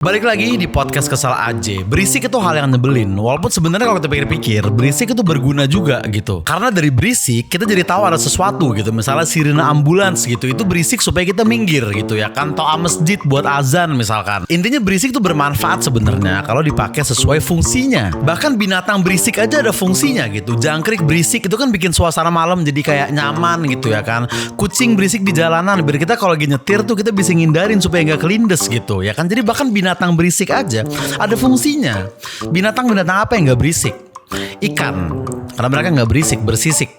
Balik lagi di podcast Kesal Aja. Berisik itu hal yang nyebelin. Walaupun sebenarnya kalau kita pikir-pikir, berisik itu berguna juga gitu. Karena dari berisik kita jadi tahu ada sesuatu gitu. Misalnya sirine ambulans gitu, itu berisik supaya kita minggir gitu ya kan. Toa masjid buat azan misalkan. Intinya berisik itu bermanfaat sebenarnya kalau dipakai sesuai fungsinya. Bahkan binatang berisik aja ada fungsinya gitu. Jangkrik berisik itu kan bikin suasana malam jadi kayak nyaman gitu ya kan. Kucing berisik di jalanan biar kita kalau lagi nyetir tuh kita bisa ngindarin supaya nggak kelindes gitu ya kan. Jadi bahkan binatang berisik aja ada fungsinya. Binatang-binatang apa yang nggak berisik? Ikan, karena mereka nggak berisik, bersisik.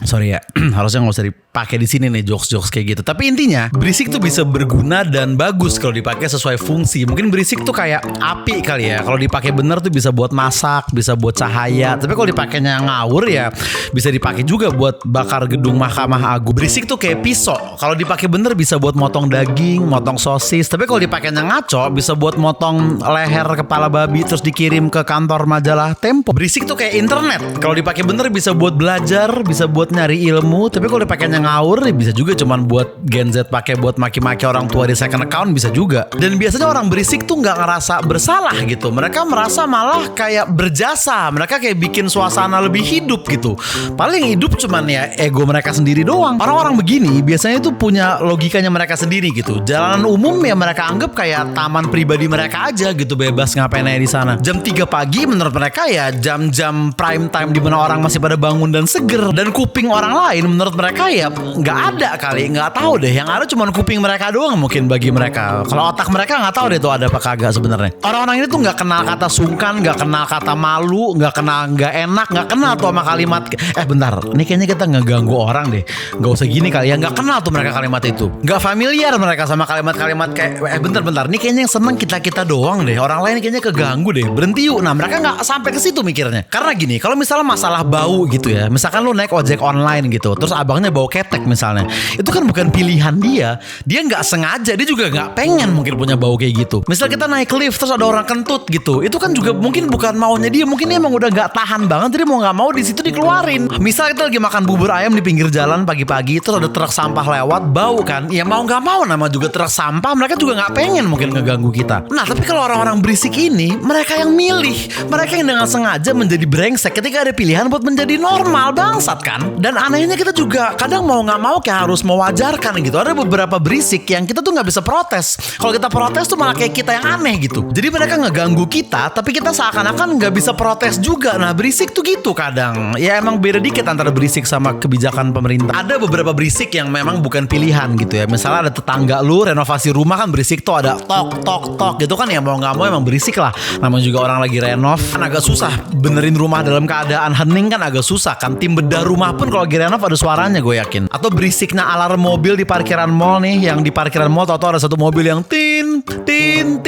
Sorry ya, harusnya nggak usah dipakai di sini nih jokes-jokes kayak gitu. Tapi intinya berisik tuh bisa berguna dan bagus kalau dipakai sesuai fungsi. Mungkin berisik tuh kayak api kali ya. Kalau dipakai bener tuh bisa buat masak, bisa buat cahaya. Tapi kalau dipakainya ngawur ya bisa dipakai juga buat bakar gedung Mahkamah Agung. Berisik tuh kayak pisau. Kalau dipakai bener bisa buat motong daging, motong sosis. Tapi kalau dipakainya ngaco bisa buat motong leher kepala babi terus dikirim ke kantor majalah Tempo. Berisik tuh kayak internet. Kalau dipakai bener bisa buat belajar, bisa buat nyari ilmu. Tapi kalau dipakainya ngawur bisa juga cuman buat Gen Z pakai buat maki-maki orang tua di second account bisa juga. Dan biasanya orang berisik tuh nggak ngerasa bersalah gitu. Mereka merasa malah kayak berjasa. Mereka kayak bikin suasana lebih hidup gitu. Paling hidup cuman ya ego mereka sendiri doang. Orang-orang begini biasanya tuh punya logikanya mereka sendiri gitu. Jalanan umum ya mereka anggap kayak taman pribadi mereka aja gitu, bebas ngapain aja di sana. Jam 3 pagi menurut mereka ya jam-jam prime time di mana orang masih pada bangun dan seger. Dan kuping orang lain menurut mereka ya nggak ada kali, nggak tahu deh. Yang ada cuma kuping mereka doang mungkin bagi mereka. Kalau otak mereka nggak tahu deh tuh ada apa kagak sebenarnya. Orang-orang ini tuh nggak kenal kata sungkan, nggak kenal kata malu, nggak kenal nggak enak, nggak kenal tuh sama kalimat bentar, ini kayaknya kita nggak ganggu orang deh, nggak usah gini kali ya. Nggak kenal tuh mereka kalimat itu, nggak familiar mereka sama kalimat-kalimat kayak bentar, ini kayaknya yang seneng kita doang deh, orang lain kayaknya keganggu deh, berhenti yuk. Nah mereka nggak sampai ke situ mikirnya. Karena gini, kalau misalnya masalah bau gitu ya, misalkan lu naik ojek online gitu, terus abangnya bau ketek misalnya, itu kan bukan pilihan dia nggak sengaja, dia juga nggak pengen mungkin punya bau kayak gitu. Misal kita naik lift terus ada orang kentut gitu, itu kan juga mungkin bukan maunya dia, mungkin dia emang udah nggak tahan banget, jadi mau nggak mau di situ dikeluarin. Misal kita lagi makan bubur ayam di pinggir jalan pagi-pagi, terus ada truk sampah lewat, bau kan, ya mau nggak mau nama juga truk sampah, mereka juga nggak pengen mungkin ngeganggu kita. Nah tapi kalau orang-orang berisik ini, mereka yang milih, mereka yang dengan sengaja menjadi brengsek ketika ada pilihan buat menjadi normal, bangsat kan. Dan anehnya kita juga kadang mau nggak mau kayak harus mewajarkan gitu. Ada beberapa berisik yang kita tuh nggak bisa protes. Kalau kita protes tuh malah kayak kita yang aneh gitu. Jadi mereka ngeganggu kita, tapi kita seakan-akan nggak bisa protes juga. Nah berisik tuh gitu kadang. Ya emang beda dikit antara berisik sama kebijakan pemerintah. Ada beberapa berisik yang memang bukan pilihan gitu ya. Misalnya ada tetangga lu renovasi rumah kan berisik tuh, ada tok gitu kan, ya mau nggak mau emang berisik lah. Namanya juga orang lagi renov kan agak susah benerin rumah dalam keadaan hening kan agak susah kan. Tim bedah rumah pun kalau lagi renov ada suaranya gue yakin. Atau berisiknya alarm mobil di parkiran mall nih, yang di parkiran mall tau ada satu mobil yang tin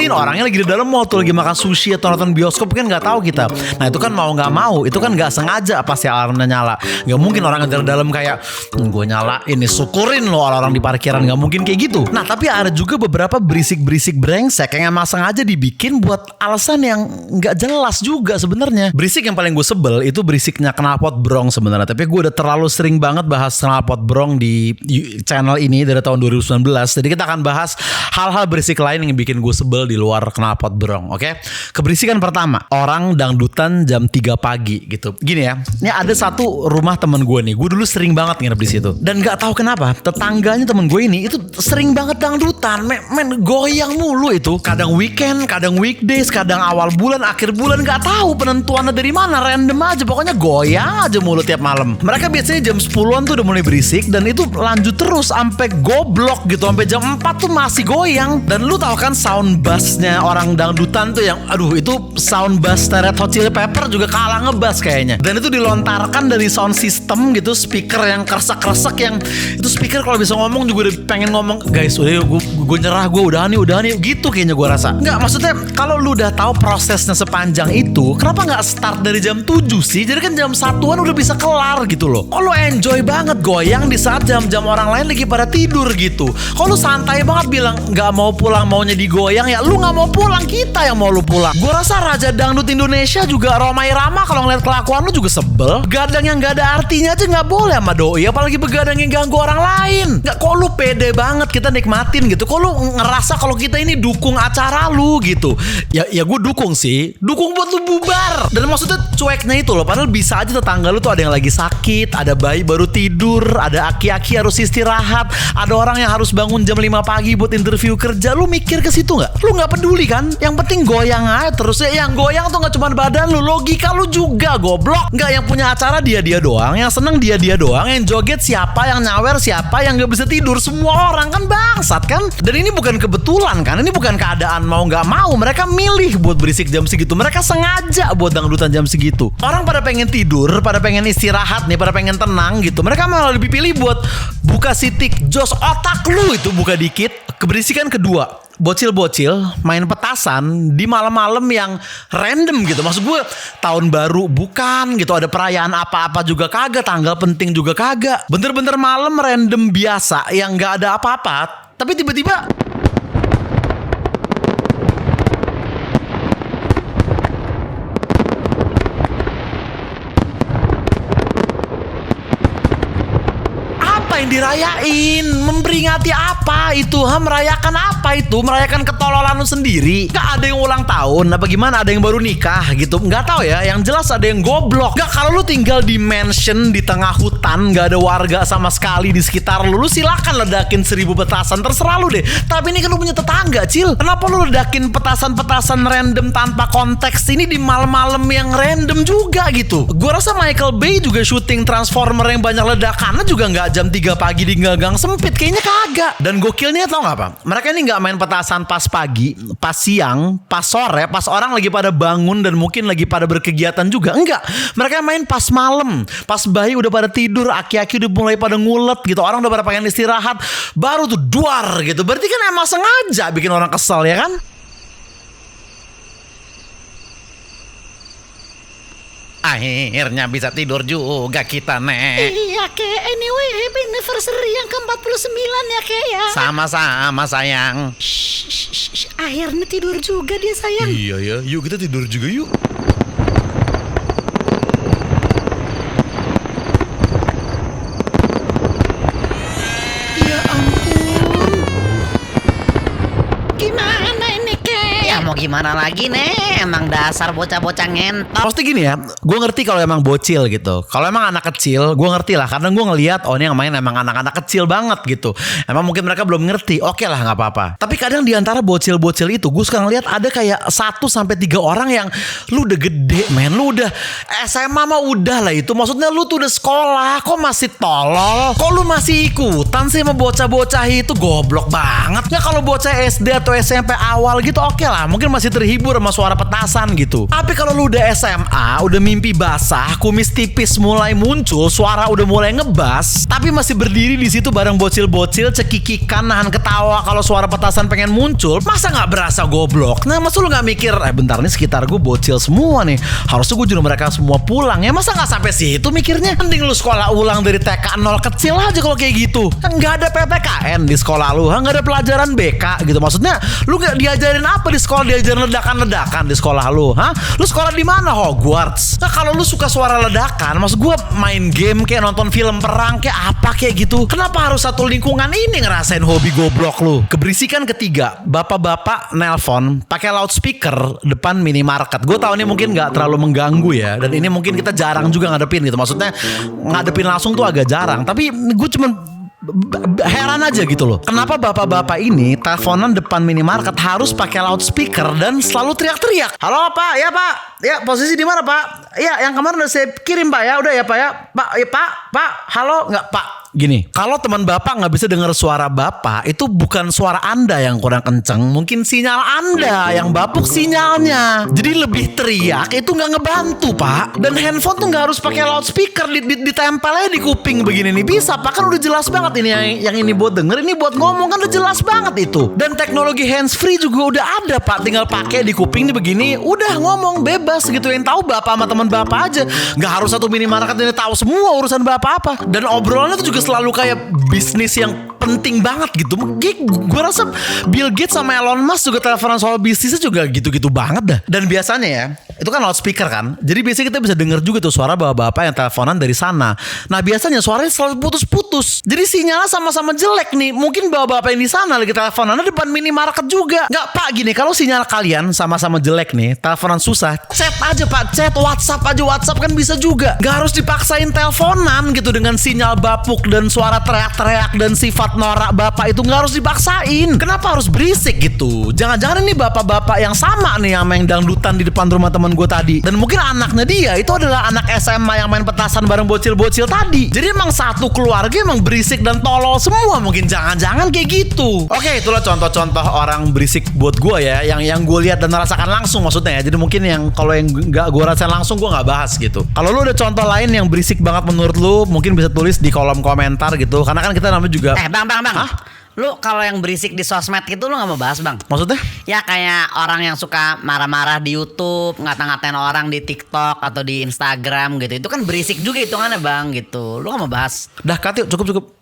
orangnya lagi di dalam mall tuh lagi makan sushi atau nonton bioskop kan nggak tahu kita. Nah itu kan mau nggak mau, itu kan nggak sengaja pasti alarmnya nyala. Nggak mungkin orang yang di dalam kayak gue nyalain nih, syukurin lo orang di parkiran, nggak mungkin kayak gitu. Nah tapi ada juga beberapa berisik brengsek yang emang sengaja dibikin buat alasan yang nggak jelas juga sebenarnya. Berisik yang paling gue sebel itu berisiknya knalpot brong sebenarnya. Tapi gue udah terlalu sering banget bahas knalpot brong di channel ini dari tahun 2019. Jadi kita akan bahas hal-hal berisik lain yang bikin gue sebel di luar knalpot brong. Oke? Keberisikan pertama, orang dangdutan jam 3 pagi gitu. Gini ya, ini ada satu rumah temen gue nih. Gue dulu sering banget nginep di situ. Dan gak tahu kenapa tetangganya temen gue ini itu sering banget dangdutan. Men goyang mulu itu. Kadang weekend, kadang weekdays, kadang awal bulan, akhir bulan, gak tahu penentuannya dari mana. Random aja, pokoknya goyang aja mulu tiap malam. Mereka biasanya jam 10-an tuh udah mulai berisik dan itu lanjut terus sampai goblok gitu, sampai jam 4 tuh masih goyang. Dan lu tahu kan sound bassnya orang dangdutan tuh yang aduh, itu sound bass Red Hot Chili Pepper juga kalah ngebass kayaknya. Dan itu dilontarkan dari sound system gitu, speaker yang kresek-kresek, yang itu speaker kalau bisa ngomong juga udah pengen ngomong, guys udah gue nyerah, gue udah nih gitu kayaknya gue rasa. Nggak, maksudnya kalau lu udah tahu prosesnya sepanjang itu, kenapa nggak start dari jam 7 sih? Jadi kan jam 1-an udah bisa kelar gitu loh. Oh lu enjoy banget goyang di saat jam-jam orang lain lagi pada tidur gitu. Kalau lu santai banget bilang nggak mau pulang, maunya digoyang, ya lu nggak mau pulang, kita yang mau lu pulang. Gue rasa Raja Dangdut Indonesia juga Rhoma Irama kalau ngeliat kelakuan lu juga sebel. Gadang yang gak ada artinya aja nggak boleh sama doi, apalagi begadang yang ganggu orang lain. Nggak, kok lu pede banget kita nikmatin gitu. Kok kok lu ngerasa kalau kita ini dukung acara lu gitu? Ya gue dukung sih, dukung buat lu bubar. Dan maksudnya cueknya itu loh, padahal bisa aja tetangga lu tuh ada yang lagi sakit, ada bayi baru tidur, ada aki-aki harus istirahat, ada orang yang harus bangun jam 5 pagi buat interview kerja. Lu mikir ke situ nggak? Lu nggak peduli kan? Yang penting goyang aja terus. Yang goyang tuh nggak cuma badan lu, logika lu juga goblok. Nggak, yang punya acara dia doang, yang seneng dia doang, yang joget siapa, yang nyawer siapa, yang nggak bisa tidur semua orang kan, bangsat kan? Dan ini bukan kebetulan kan? Ini bukan keadaan mau nggak mau. Mereka milih buat berisik jam segitu. Mereka sengaja buat dangdutan jam segitu. Orang pada pengen tidur, pada pengen istirahat nih, pada pengen tenang gitu. Mereka malah lebih pilih buat buka sitik. Jos otak lu itu buka dikit. Keberisikan kedua, bocil-bocil main petasan di malam-malam yang random gitu. Maksud gue tahun baru bukan gitu, ada perayaan apa-apa juga kagak, tanggal penting juga kagak. Bener-bener malam random biasa yang gak ada apa-apa. Tapi tiba-tiba yang dirayain, memperingati apa itu? Merayakan apa itu? Merayakan ketololan lu sendiri. Gak ada yang ulang tahun apa gimana, ada yang baru nikah gitu. Nggak tahu ya, yang jelas ada yang goblok. Gak, kalau lu tinggal di mansion di tengah hutan, gak ada warga sama sekali di sekitar lu silakan ledakin 1000 petasan, terserah lu deh. Tapi ini kan lu punya tetangga, Cil. Kenapa lu ledakin petasan-petasan random tanpa konteks ini di malam-malam yang random juga gitu? Gua rasa Michael Bay juga syuting Transformer yang banyak ledakannya juga nggak jam 3 pagi di gang sempit, kayaknya kagak. Dan gokilnya tau gak apa? Mereka ini gak main petasan pas pagi, pas siang, pas sore, pas orang lagi pada bangun dan mungkin lagi pada berkegiatan juga. Enggak, mereka main pas malam, pas bayi udah pada tidur, aki-aki udah mulai pada ngulet gitu, orang udah pada pengen istirahat, baru tuh duar gitu. Berarti kan emang sengaja bikin orang kesel ya kan? Akhirnya bisa tidur juga kita, Nek. Iya, Kek. Anyway, happy anniversary yang ke-49 ya, Kek ya. Sama-sama, sayang. Shh, akhirnya tidur juga dia, sayang. Iya ya, yuk kita tidur juga yuk. Ya ampun. Gimana ini, Kek? Ya mau gimana lagi nih, emang dasar bocah-bocah ngentot. Pasti gini ya, gue ngerti kalau emang bocil gitu. Kalau emang anak kecil, gue ngerti lah. Karena gue ngelihat, oh ini yang main emang anak-anak kecil banget gitu. Emang mungkin mereka belum ngerti, oke lah gak apa-apa. Tapi kadang diantara bocil-bocil itu, gue suka ngeliat ada kayak 1-3 orang yang lu udah gede men. Lu udah SMA mah udah lah itu. Maksudnya lu tuh udah sekolah, kok masih tolol? Kok lu masih ikutan sih sama bocah-bocah itu? Goblok banget. Ya kalau bocah SD atau SMP awal gitu oke lah, mungkin masih terhibur sama suara petasan gitu. Tapi kalau lu udah SMA, udah mimpi basah, kumis tipis mulai muncul, suara udah mulai ngebas, tapi masih berdiri di situ bareng bocil-bocil cekikikan nahan ketawa kalau suara petasan pengen muncul, masa nggak berasa goblok? Nah, masa lu nggak mikir, bentar nih sekitar gue bocil semua nih, harusnya gue nyuruh mereka semua pulang ya, masa nggak sampai situ mikirnya? Mending lu sekolah ulang dari TK 0 kecil aja kalau kayak gitu. Nggak ada PPKN di sekolah lu, nggak ada pelajaran BK gitu. Maksudnya lu nggak diajarin apa di sekolah? Diajarin ledakan-ledakan di sekolah lu, Lu sekolah di mana? Hogwarts. Nah, kalau lu suka suara ledakan, maksud gue main game kayak nonton film perang kayak apa kayak gitu, kenapa harus satu lingkungan ini ngerasain hobi goblok lu? Keberisikan ketiga, bapak-bapak nelpon pakai loudspeaker depan minimarket. Gue tahu ini mungkin nggak terlalu mengganggu ya, dan ini mungkin kita jarang juga ngadepin gitu. Maksudnya ngadepin langsung tuh agak jarang. Tapi gue cuman heran aja gitu loh. Kenapa bapak-bapak ini teleponan depan minimarket harus pakai loudspeaker dan selalu teriak-teriak? Halo Pak, ya Pak. Ya, posisi di mana Pak? Ya, yang kemarin udah saya kirim Pak ya. Udah ya Pak ya. Pak, ya Pak. Halo, nggak Pak. Gini, kalau teman bapak nggak bisa dengar suara bapak, itu bukan suara Anda yang kurang kenceng, mungkin sinyal Anda yang bapuk sinyalnya. Jadi lebih teriak itu nggak ngebantu Pak. Dan handphone tuh nggak harus pakai loudspeaker, ditempelnya di kuping begini nih bisa Pak, kan udah jelas banget ini yang ini buat denger, ini buat ngomong kan udah jelas banget itu. Dan teknologi handsfree juga udah ada Pak, tinggal pakai di kuping nih begini, udah ngomong bebas gitu. Yang tahu bapak sama teman bapak aja, nggak harus satu minimarket ini tahu semua urusan bapak apa. Dan obrolannya tuh juga selalu kayak bisnis yang penting banget gitu. Gue rasa Bill Gates sama Elon Musk juga teleponan soal bisnisnya juga gitu-gitu banget dah. Dan biasanya ya, Itu kan loudspeaker kan. Jadi biasanya kita bisa denger juga tuh suara bapak-bapak yang teleponan dari sana. Nah biasanya suaranya selalu putus-putus. Jadi sinyalnya sama-sama jelek nih. Mungkin bapak-bapak yang di sana lagi teleponan depan minimarket juga. Nggak Pak, gini, kalau sinyal kalian sama-sama jelek nih, teleponan susah, chat aja Pak, chat WhatsApp aja, WhatsApp kan bisa juga. Nggak harus dipaksain teleponan gitu dengan sinyal bapuk dan suara teriak-teriak dan sifat norak bapak itu nggak harus dipaksain. Kenapa harus berisik gitu? Jangan-jangan ini bapak-bapak yang sama nih yang main dangdutan di depan rumah teman gue tadi. Dan mungkin anaknya dia itu adalah anak SMA yang main petasan bareng bocil-bocil tadi. Jadi emang satu keluarga emang berisik dan tolol semua. Mungkin jangan-jangan kayak gitu. Oke, itulah contoh-contoh orang berisik buat gue ya, yang gue lihat dan rasakan langsung maksudnya ya. Jadi mungkin yang kalau yang nggak gue rasain langsung gue nggak bahas gitu. Kalau lu ada contoh lain yang berisik banget menurut lu, mungkin bisa tulis di kolom komentar gitu. Karena kan kita namanya juga. Bang. Hah? Lu kalau yang berisik di sosmed gitu lu gak mau bahas bang? Maksudnya? Ya kayak orang yang suka marah-marah di YouTube, ngata-ngatain orang di TikTok atau di Instagram gitu. Itu kan berisik juga hitungannya bang gitu. Lu gak mau bahas? Dah Kat, yuk, cukup.